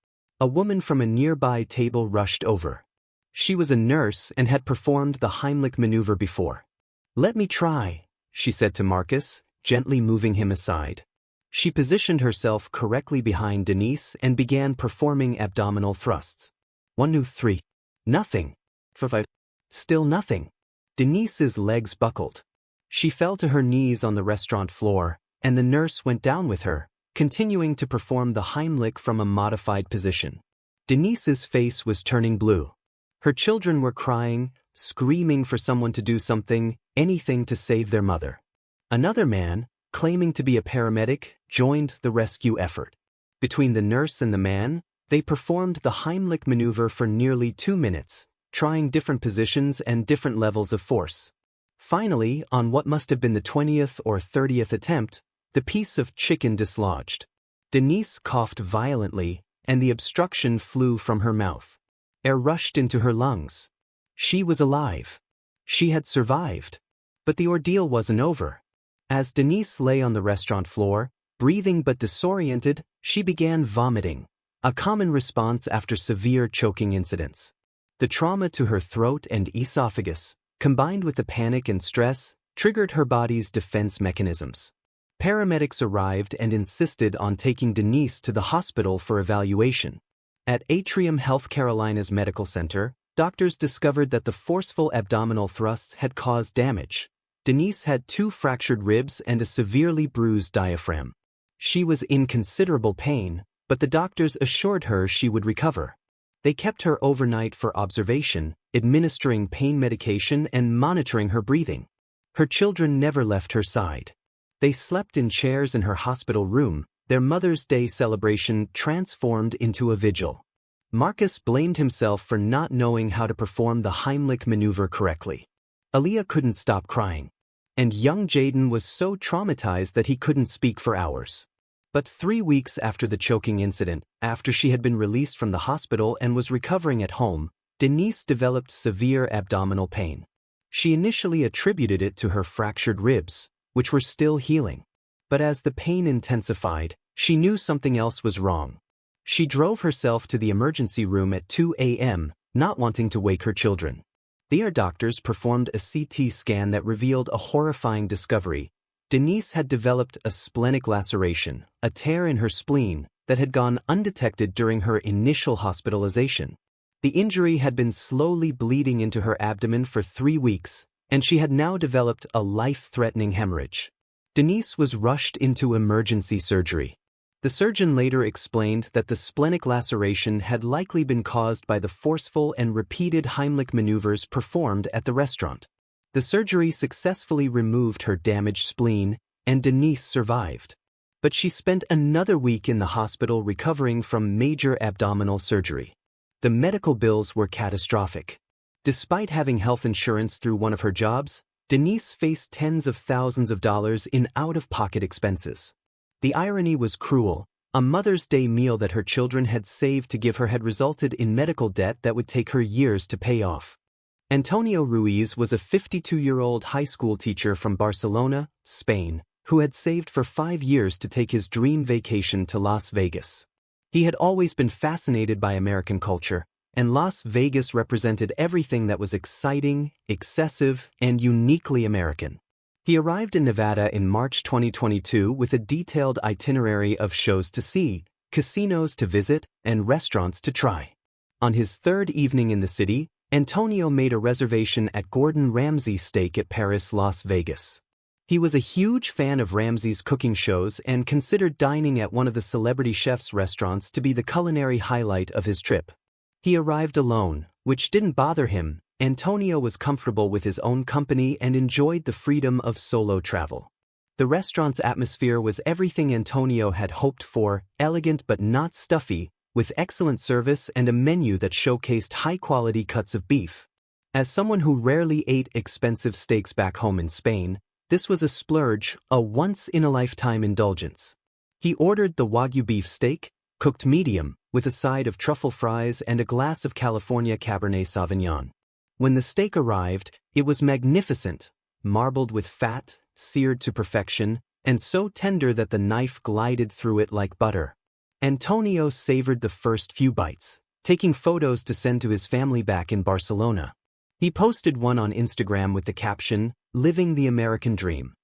A woman from a nearby table rushed over. She was a nurse and had performed the Heimlich maneuver before. "Let me try," she said to Marcus, gently moving him aside. She positioned herself correctly behind Denise and began performing abdominal thrusts. 1, 2, 3. Nothing. 4, 5. Still nothing. Denise's legs buckled. She fell to her knees on the restaurant floor, and the nurse went down with her, continuing to perform the Heimlich from a modified position. Denise's face was turning blue. Her children were crying, screaming for someone to do something, anything to save their mother. Another man, claiming to be a paramedic, joined the rescue effort. Between the nurse and the man, they performed the Heimlich maneuver for nearly 2 minutes, trying different positions and different levels of force. Finally, on what must have been the 20th or 30th attempt, the piece of chicken dislodged. Denise coughed violently, and the obstruction flew from her mouth. Air rushed into her lungs. She was alive. She had survived. But the ordeal wasn't over. As Denise lay on the restaurant floor, breathing but disoriented, she began vomiting, a common response after severe choking incidents. The trauma to her throat and esophagus, combined with the panic and stress, triggered her body's defense mechanisms. Paramedics arrived and insisted on taking Denise to the hospital for evaluation. At Atrium Health Carolina's medical center, doctors discovered that the forceful abdominal thrusts had caused damage. Denise had 2 fractured ribs and a severely bruised diaphragm. She was in considerable pain, but the doctors assured her she would recover. They kept her overnight for observation, administering pain medication and monitoring her breathing. Her children never left her side. They slept in chairs in her hospital room, their Mother's Day celebration transformed into a vigil. Marcus blamed himself for not knowing how to perform the Heimlich maneuver correctly. Aaliyah couldn't stop crying. And young Jaden was so traumatized that he couldn't speak for hours. But 3 weeks after the choking incident, after she had been released from the hospital and was recovering at home, Denise developed severe abdominal pain. She initially attributed it to her fractured ribs, which were still healing. But as the pain intensified, she knew something else was wrong. She drove herself to the emergency room at 2 a.m., not wanting to wake her children. The ER doctors performed a CT scan that revealed a horrifying discovery. Denise had developed a splenic laceration, a tear in her spleen, that had gone undetected during her initial hospitalization. The injury had been slowly bleeding into her abdomen for 3 weeks, and she had now developed a life-threatening hemorrhage. Denise was rushed into emergency surgery. The surgeon later explained that the splenic laceration had likely been caused by the forceful and repeated Heimlich maneuvers performed at the restaurant. The surgery successfully removed her damaged spleen, and Denise survived. But she spent another week in the hospital recovering from major abdominal surgery. The medical bills were catastrophic. Despite having health insurance through one of her jobs, Denise faced tens of thousands of dollars in out-of-pocket expenses. The irony was cruel. A Mother's Day meal that her children had saved to give her had resulted in medical debt that would take her years to pay off. Antonio Ruiz was a 52-year-old high school teacher from Barcelona, Spain, who had saved for 5 years to take his dream vacation to Las Vegas. He had always been fascinated by American culture, and Las Vegas represented everything that was exciting, excessive, and uniquely American. He arrived in Nevada in March 2022 with a detailed itinerary of shows to see, casinos to visit, and restaurants to try. On his 3rd evening in the city, Antonio made a reservation at Gordon Ramsay's steak at Paris, Las Vegas. He was a huge fan of Ramsay's cooking shows and considered dining at one of the celebrity chef's restaurants to be the culinary highlight of his trip. He arrived alone, which didn't bother him, Antonio was comfortable with his own company and enjoyed the freedom of solo travel. The restaurant's atmosphere was everything Antonio had hoped for, elegant but not stuffy, with excellent service and a menu that showcased high-quality cuts of beef. As someone who rarely ate expensive steaks back home in Spain, this was a splurge, a once-in-a-lifetime indulgence. He ordered the Wagyu beef steak, cooked medium, with a side of truffle fries and a glass of California Cabernet Sauvignon. When the steak arrived, it was magnificent, marbled with fat, seared to perfection, and so tender that the knife glided through it like butter. Antonio savored the first few bites, taking photos to send to his family back in Barcelona. He posted one on Instagram with the caption, "Living the American Dream."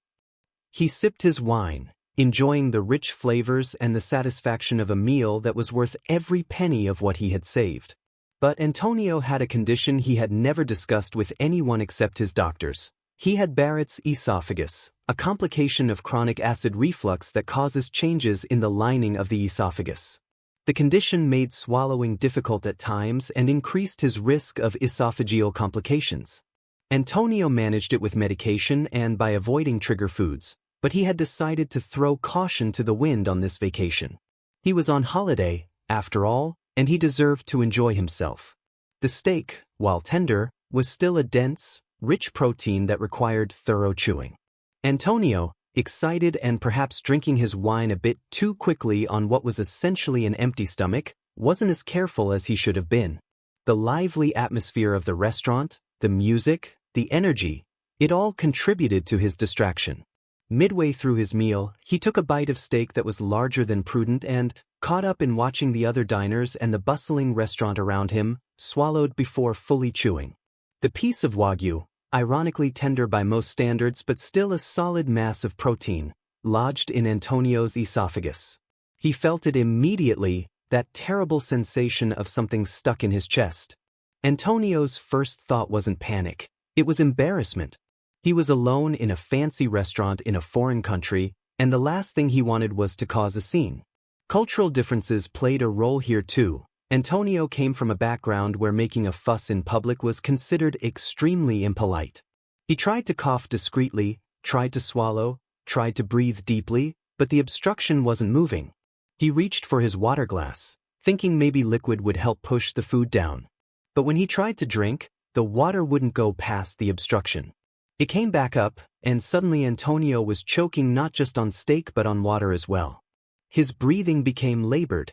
He sipped his wine, enjoying the rich flavors and the satisfaction of a meal that was worth every penny of what he had saved. But Antonio had a condition he had never discussed with anyone except his doctors. He had Barrett's esophagus, a complication of chronic acid reflux that causes changes in the lining of the esophagus. The condition made swallowing difficult at times and increased his risk of esophageal complications. Antonio managed it with medication and by avoiding trigger foods, but he had decided to throw caution to the wind on this vacation. He was on holiday, after all, and he deserved to enjoy himself. The steak, while tender, was still a dense, rich protein that required thorough chewing. Antonio, excited and perhaps drinking his wine a bit too quickly on what was essentially an empty stomach, wasn't as careful as he should have been. The lively atmosphere of the restaurant, the music, the energy, it all contributed to his distraction. Midway through his meal, he took a bite of steak that was larger than prudent and, caught up in watching the other diners and the bustling restaurant around him, swallowed before fully chewing. The piece of Wagyu, ironically tender by most standards but still a solid mass of protein, lodged in Antonio's esophagus. He felt it immediately, that terrible sensation of something stuck in his chest. Antonio's first thought wasn't panic, it was embarrassment. He was alone in a fancy restaurant in a foreign country, and the last thing he wanted was to cause a scene. Cultural differences played a role here too. Antonio came from a background where making a fuss in public was considered extremely impolite. He tried to cough discreetly, tried to swallow, tried to breathe deeply, but the obstruction wasn't moving. He reached for his water glass, thinking maybe liquid would help push the food down. But when he tried to drink, the water wouldn't go past the obstruction. It came back up, and suddenly Antonio was choking not just on steak but on water as well. His breathing became labored.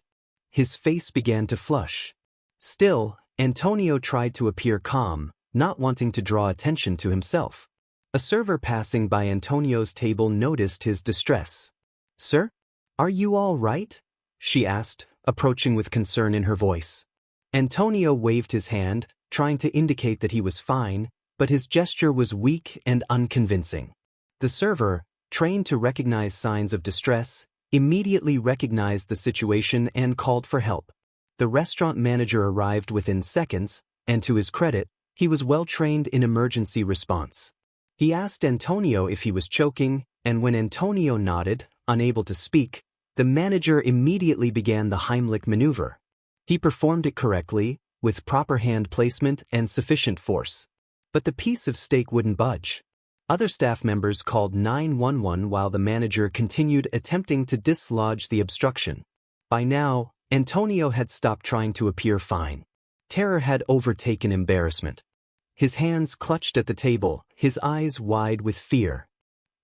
His face began to flush. Still, Antonio tried to appear calm, not wanting to draw attention to himself. A server passing by Antonio's table noticed his distress. "Sir? Are you all right?" she asked, approaching with concern in her voice. Antonio waved his hand, trying to indicate that he was fine, but his gesture was weak and unconvincing. The server, trained to recognize signs of distress, immediately recognized the situation and called for help. The restaurant manager arrived within seconds, and to his credit, he was well trained in emergency response. He asked Antonio if he was choking, and when Antonio nodded, unable to speak, the manager immediately began the Heimlich maneuver. He performed it correctly, with proper hand placement and sufficient force. But the piece of steak wouldn't budge. Other staff members called 911 while the manager continued attempting to dislodge the obstruction. By now, Antonio had stopped trying to appear fine. Terror had overtaken embarrassment. His hands clutched at the table, his eyes wide with fear.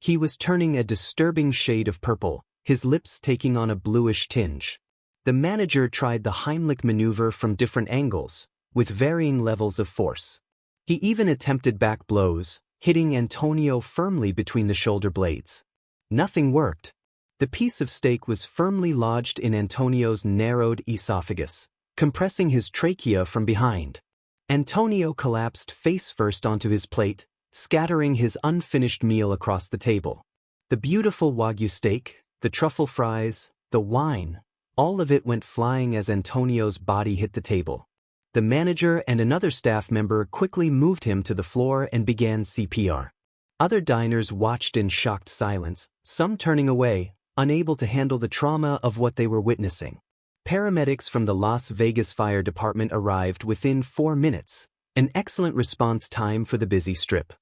He was turning a disturbing shade of purple, his lips taking on a bluish tinge. The manager tried the Heimlich maneuver from different angles, with varying levels of force. He even attempted back blows, hitting Antonio firmly between the shoulder blades. Nothing worked. The piece of steak was firmly lodged in Antonio's narrowed esophagus, compressing his trachea from behind. Antonio collapsed face first onto his plate, scattering his unfinished meal across the table. The beautiful Wagyu steak, the truffle fries, the wine, all of it went flying as Antonio's body hit the table. The manager and another staff member quickly moved him to the floor and began CPR. Other diners watched in shocked silence, some turning away, unable to handle the trauma of what they were witnessing. Paramedics from the Las Vegas Fire Department arrived within 4 minutes, An excellent response time for the busy strip.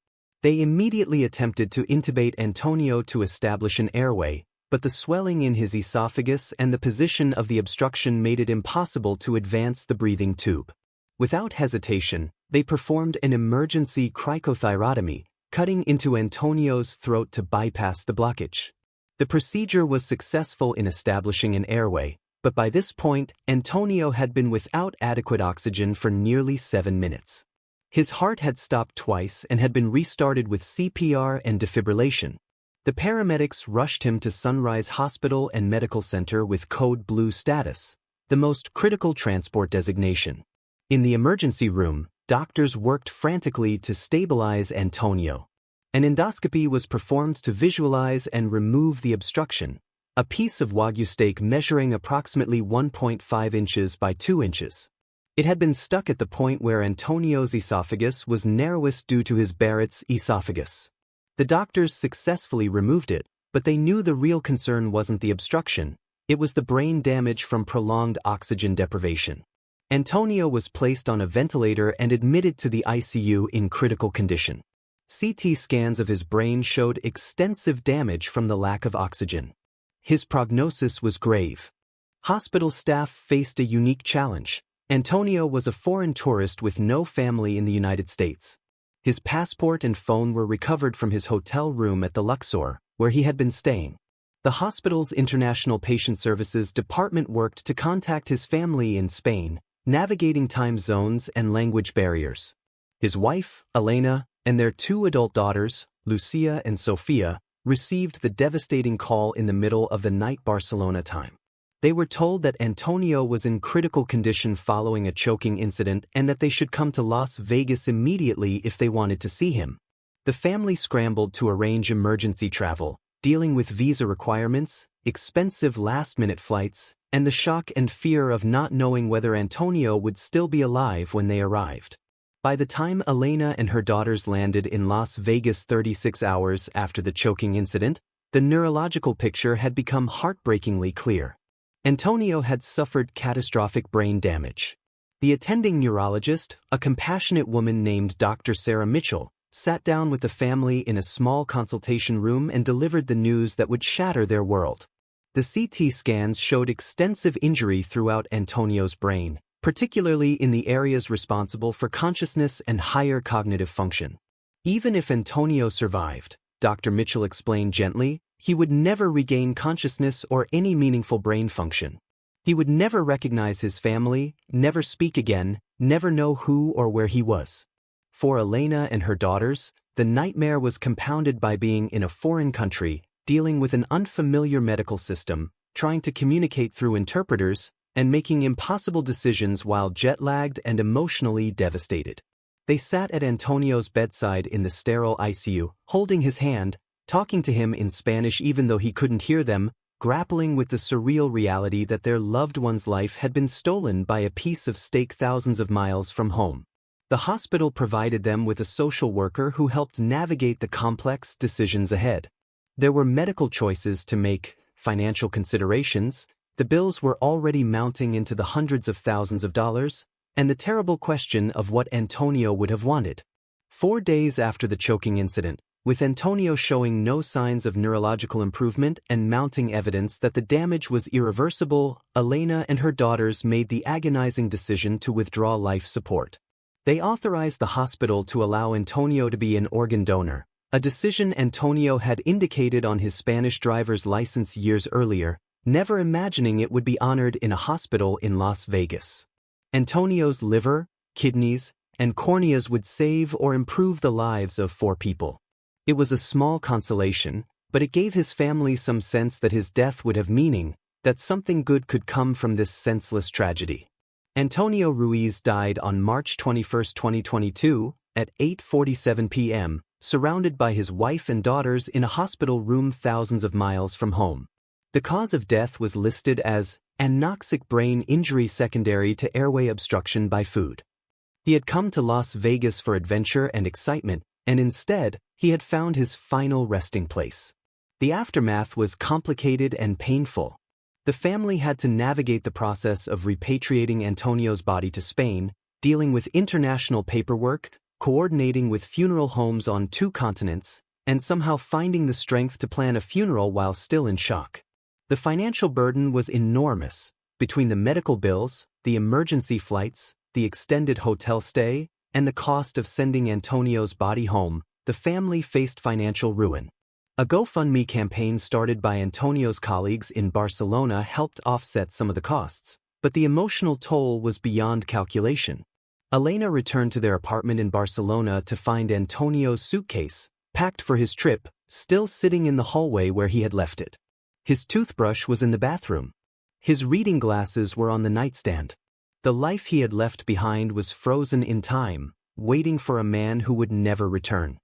They immediately attempted to intubate Antonio to establish an airway, but the swelling in his esophagus and the position of the obstruction made it impossible to advance the breathing tube. Without hesitation, they performed an emergency cricothyrotomy, cutting into Antonio's throat to bypass the blockage. The procedure was successful in establishing an airway, but by this point, Antonio had been without adequate oxygen for nearly 7 minutes. His heart had stopped twice and had been restarted with CPR and defibrillation. The paramedics rushed him to Sunrise Hospital and Medical Center with Code Blue status, the most critical transport designation. In the emergency room, doctors worked frantically to stabilize Antonio. An endoscopy was performed to visualize and remove the obstruction, a piece of Wagyu steak measuring approximately 1.5 inches by 2 inches. It had been stuck at the point where Antonio's esophagus was narrowest due to his Barrett's esophagus. The doctors successfully removed it, but they knew the real concern wasn't the obstruction, it was the brain damage from prolonged oxygen deprivation. Antonio was placed on a ventilator and admitted to the ICU in critical condition. CT scans of his brain showed extensive damage from the lack of oxygen. His prognosis was grave. Hospital staff faced a unique challenge. Antonio was a foreign tourist with no family in the United States. His passport and phone were recovered from his hotel room at the Luxor, where he had been staying. The hospital's International Patient Services Department worked to contact his family in Spain, navigating time zones and language barriers. His wife, Elena, and their 2 adult daughters, Lucia and Sofia, received the devastating call in the middle of the night Barcelona time. They were told that Antonio was in critical condition following a choking incident and that they should come to Las Vegas immediately if they wanted to see him. The family scrambled to arrange emergency travel, dealing with visa requirements, expensive last-minute flights, and the shock and fear of not knowing whether Antonio would still be alive when they arrived. By the time Elena and her daughters landed in Las Vegas 36 hours after the choking incident, the neurological picture had become heartbreakingly clear. Antonio had suffered catastrophic brain damage. The attending neurologist, a compassionate woman named Dr. Sarah Mitchell, sat down with the family in a small consultation room and delivered the news that would shatter their world. The CT scans showed extensive injury throughout Antonio's brain, particularly in the areas responsible for consciousness and higher cognitive function. Even if Antonio survived, Dr. Mitchell explained gently, he would never regain consciousness or any meaningful brain function. He would never recognize his family, never speak again, never know who or where he was. For Elena and her daughters, the nightmare was compounded by being in a foreign country, dealing with an unfamiliar medical system, trying to communicate through interpreters, and making impossible decisions while jet-lagged and emotionally devastated. They sat at Antonio's bedside in the sterile ICU, holding his hand, talking to him in Spanish even though he couldn't hear them, grappling with the surreal reality that their loved one's life had been stolen by a piece of steak thousands of miles from home. The hospital provided them with a social worker who helped navigate the complex decisions ahead. There were medical choices to make, financial considerations, the bills were already mounting into the hundreds of thousands of dollars, and the terrible question of what Antonio would have wanted. 4 days after the choking incident, with Antonio showing no signs of neurological improvement and mounting evidence that the damage was irreversible, Elena and her daughters made the agonizing decision to withdraw life support. They authorized the hospital to allow Antonio to be an organ donor, a decision Antonio had indicated on his Spanish driver's license years earlier, never imagining it would be honored in a hospital in Las Vegas. Antonio's liver, kidneys, and corneas would save or improve the lives of 4 people. It was a small consolation, but it gave his family some sense that his death would have meaning, that something good could come from this senseless tragedy. Antonio Ruiz died on March 21, 2022, at 8:47 p.m., surrounded by his wife and daughters in a hospital room thousands of miles from home. The cause of death was listed as anoxic brain injury secondary to airway obstruction by food. He had come to Las Vegas for adventure and excitement, and instead, he had found his final resting place. The aftermath was complicated and painful. The family had to navigate the process of repatriating Antonio's body to Spain, dealing with international paperwork, coordinating with funeral homes on 2 continents, and somehow finding the strength to plan a funeral while still in shock. The financial burden was enormous. Between the medical bills, the emergency flights, the extended hotel stay, and the cost of sending Antonio's body home, the family faced financial ruin. A GoFundMe campaign started by Antonio's colleagues in Barcelona helped offset some of the costs, but the emotional toll was beyond calculation. Elena returned to their apartment in Barcelona to find Antonio's suitcase, packed for his trip, still sitting in the hallway where he had left it. His toothbrush was in the bathroom. His reading glasses were on the nightstand. The life he had left behind was frozen in time, waiting for a man who would never return.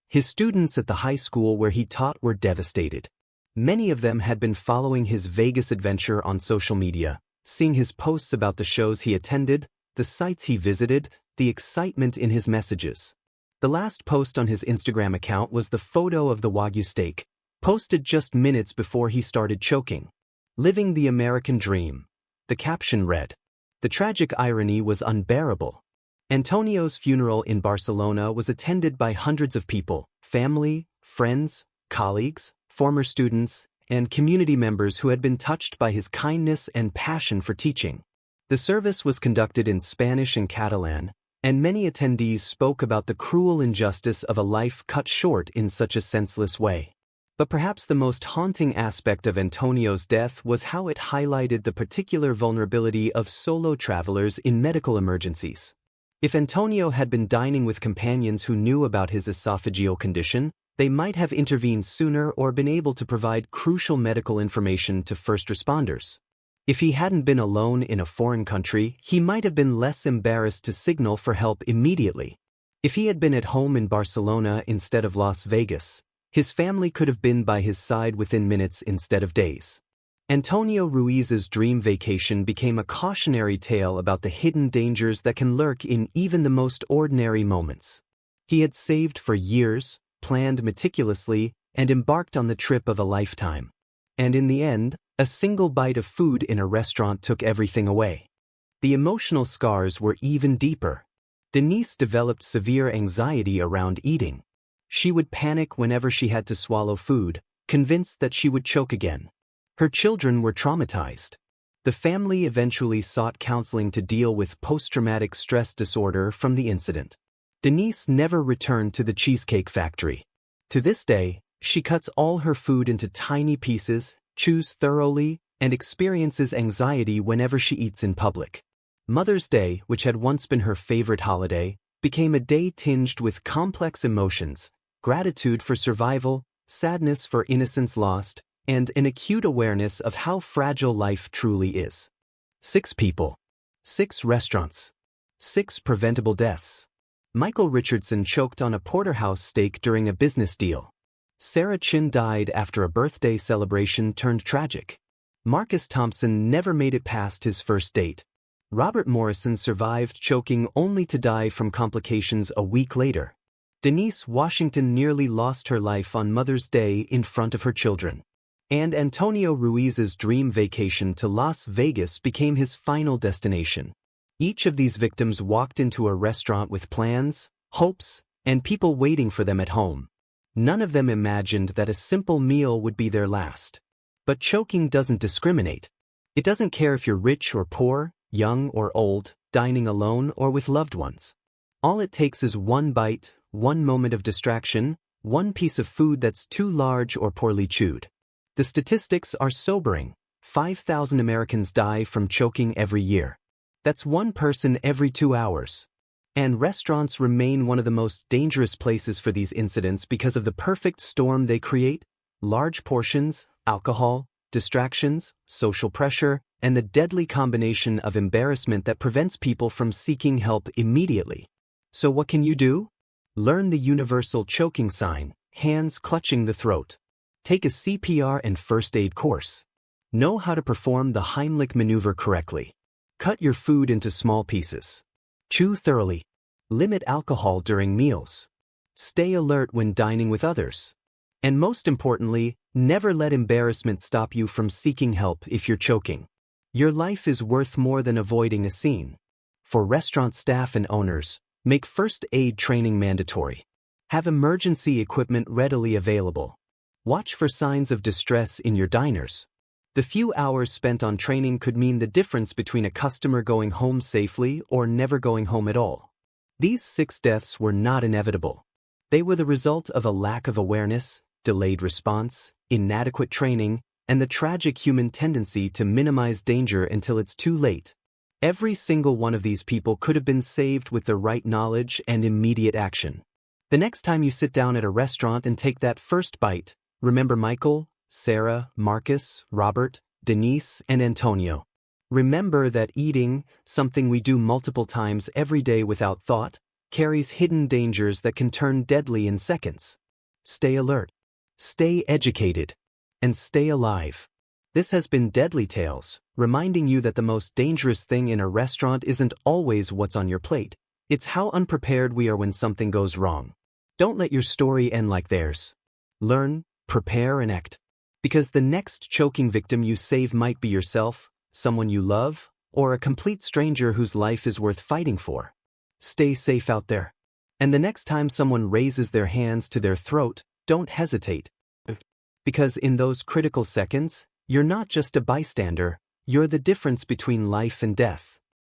His students at the high school where he taught were devastated. Many of them had been following his Vegas adventure on social media, seeing his posts about the shows he attended, the sites he visited, the excitement in his messages. The last post on his Instagram account was the photo of the Wagyu steak, posted just minutes before he started choking. "Living the American dream." The caption read. The tragic irony was unbearable. Antonio's funeral in Barcelona was attended by hundreds of people, family, friends, colleagues, former students, and community members who had been touched by his kindness and passion for teaching. The service was conducted in Spanish and Catalan, and many attendees spoke about the cruel injustice of a life cut short in such a senseless way. But perhaps the most haunting aspect of Antonio's death was how it highlighted the particular vulnerability of solo travelers in medical emergencies. If Antonio had been dining with companions who knew about his esophageal condition, they might have intervened sooner or been able to provide crucial medical information to first responders. If he hadn't been alone in a foreign country, he might have been less embarrassed to signal for help immediately. If he had been at home in Barcelona instead of Las Vegas, his family could have been by his side within minutes instead of days. Antonio Ruiz's dream vacation became a cautionary tale about the hidden dangers that can lurk in even the most ordinary moments. He had saved for years, planned meticulously, and embarked on the trip of a lifetime. And in the end, a single bite of food in a restaurant took everything away. The emotional scars were even deeper. Denise developed severe anxiety around eating. She would panic whenever she had to swallow food, convinced that she would choke again. Her children were traumatized. The family eventually sought counseling to deal with post-traumatic stress disorder from the incident. Denise never returned to the Cheesecake Factory. To this day, she cuts all her food into tiny pieces, chews thoroughly, and experiences anxiety whenever she eats in public. Mother's Day, which had once been her favorite holiday, became a day tinged with complex emotions, gratitude for survival, sadness for innocence lost, and an acute awareness of how fragile life truly is. 6 people. 6 restaurants. 6 preventable deaths. Michael Richardson choked on a porterhouse steak during a business deal. Sarah Chin died after a birthday celebration turned tragic. Marcus Thompson never made it past his first date. Robert Morrison survived choking only to die from complications a week later. Denise Washington nearly lost her life on Mother's Day in front of her children. And Antonio Ruiz's dream vacation to Las Vegas became his final destination. Each of these victims walked into a restaurant with plans, hopes, and people waiting for them at home. None of them imagined that a simple meal would be their last. But choking doesn't discriminate. It doesn't care if you're rich or poor, young or old, dining alone or with loved ones. All it takes is one bite, one moment of distraction, one piece of food that's too large or poorly chewed. The statistics are sobering. 5,000 Americans die from choking every year. That's one person every 2 hours. And restaurants remain one of the most dangerous places for these incidents because of the perfect storm they create: large portions, alcohol, distractions, social pressure, and the deadly combination of embarrassment that prevents people from seeking help immediately. So what can you do? Learn the universal choking sign, hands clutching the throat. Take a CPR and first aid course. Know how to perform the Heimlich maneuver correctly. Cut your food into small pieces. Chew thoroughly. Limit alcohol during meals. Stay alert when dining with others. And most importantly, never let embarrassment stop you from seeking help if you're choking. Your life is worth more than avoiding a scene. For restaurant staff and owners, make first aid training mandatory. Have emergency equipment readily available. Watch for signs of distress in your diners. The few hours spent on training could mean the difference between a customer going home safely or never going home at all. These 6 deaths were not inevitable. They were the result of a lack of awareness, delayed response, inadequate training, and the tragic human tendency to minimize danger until it's too late. Every single one of these people could have been saved with the right knowledge and immediate action. The next time you sit down at a restaurant and take that first bite, remember Michael, Sarah, Marcus, Robert, Denise, and Antonio. Remember that eating, something we do multiple times every day without thought, carries hidden dangers that can turn deadly in seconds. Stay alert, stay educated, and stay alive. This has been Deadly Tales, reminding you that the most dangerous thing in a restaurant isn't always what's on your plate. It's how unprepared we are when something goes wrong. Don't let your story end like theirs. Learn, prepare, and act. Because the next choking victim you save might be yourself, someone you love, or a complete stranger whose life is worth fighting for. Stay safe out there. And the next time someone raises their hands to their throat, don't hesitate. Because in those critical seconds, you're not just a bystander, you're the difference between life and death.